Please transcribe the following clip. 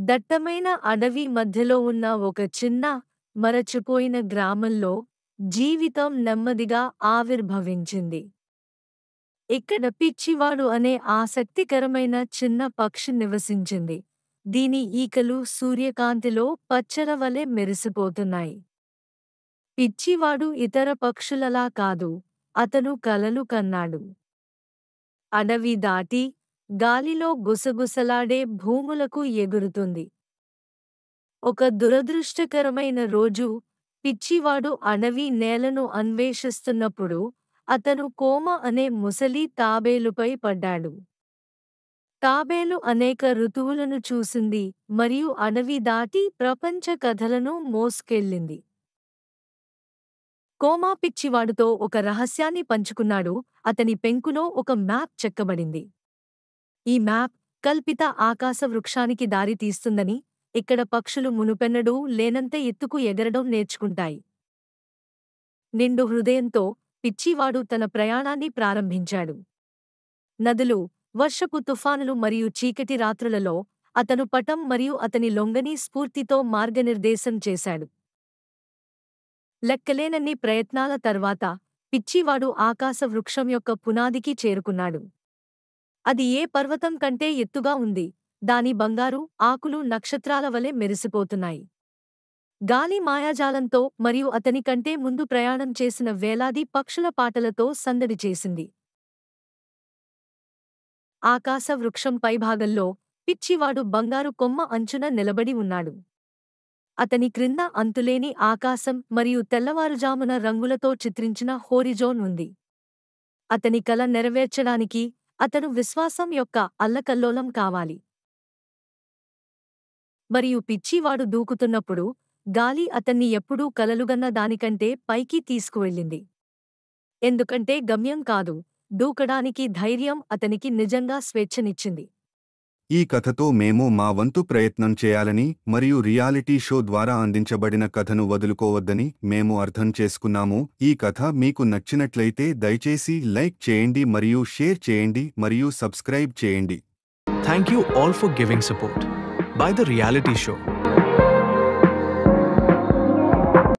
దట్టమైన అడవి మధ్యలో ఉన్న ఒక చిన్న, మరచిపోయిన గ్రామంలో జీవితం నెమ్మదిగా ఆవిర్భవించింది. ఇక్కడ పిచ్చివాడు అనే ఆసక్తికరమైన చిన్న పక్షి నివసించింది. దీని ఈకలు సూర్యకాంతిలో పచ్చల వలె మెరిసిపోతున్నాయి. పిచ్చివాడు ఇతర పక్షులలా కాదు, అతను కలలు కన్నాడు. అడవి దాటి, గాలిలో గుసగుసలాడే భూములకు ఎగురుతుంది. ఒక దురదృష్టకరమైన రోజు, పిచ్చివాడు అడవి నేలను అన్వేషిస్తున్నప్పుడు, అతను కోమ అనే ముసలి తాబేలుపై పడ్డాడు. తాబేలు అనేక ఋతువులను చూసింది మరియు అడవి దాటి ప్రపంచ కథలను మోసుకెళ్ళింది. కోమా పిచ్చివాడుతో ఒక రహస్యాన్ని పంచుకున్నాడు. అతని పెంకులో ఒక మ్యాప్ చెక్కబడింది. ఈ మ్యాప్ కల్పిత ఆకాశ వృక్షానికి దారి తీస్తుందని, ఇక్కడ పక్షులు మునుపెన్నడూ లేనంత ఎత్తుకు ఎగరడం నేర్చుకుంటాయి. నిండు హృదయంతో పిచ్చివాడు తన ప్రయాణాన్ని ప్రారంభించాడు. నదులు, వర్షపు తుఫానులు మరియు చీకటి రాత్రులలో అతను పటం మరియు అతని లొంగని స్ఫూర్తితో మార్గనిర్దేశం చేశాడు. లెక్కలేనన్ని ప్రయత్నాల తర్వాత పిచ్చివాడు ఆకాశ వృక్షం యొక్క పునాదికి చేరుకున్నాడు. అది ఏ పర్వతం కంటే ఎత్తుగా ఉంది. దాని బంగారు ఆకులు నక్షత్రాల వలె మెరిసిపోతున్నాయి. గాలి మాయాజాలంతో మరియు అతని కంటే ముందు ప్రయాణం చేసిన వేలాది పక్షుల పాటలతో సందడి చేసింది. ఆకాశ వృక్షం పైభాగంలో పిచ్చివాడు బంగారు కొమ్మ అంచున నిలబడి ఉన్నాడు. అతని క్రింద అంతులేని ఆకాశం మరియు తెల్లవారుజామున రంగులతో చిత్రించిన హోరిజోన్ ఉంది. అతని కల నెరవేర్చడానికి అతను విశ్వాసం యొక్క అల్లకల్లోలం కావాలి. మరియు పిచ్చివాడు దూకుతున్నప్పుడు గాలి అతన్ని ఎప్పుడూ కలలుగన్న దానికంటే పైకి తీసుకువెళ్ళింది. ఎందుకంటే గమ్యం కాదు, దూకడానికి ధైర్యం అతనికి నిజంగా స్వేచ్ఛనిచ్చింది. ఈ కథతో మేము మా వంతు ప్రయత్నం చేయాలని మరియు రియాలిటీ షో ద్వారా అందించబడిన కథను వదులుకోవద్దని మేము అర్థం చేసుకున్నాము. ఈ కథ మీకు నచ్చినట్లయితే దయచేసి లైక్ చేయండి మరియు షేర్ చేయండి మరియు సబ్స్క్రైబ్ చేయండి. Thank you all for giving support by the reality show.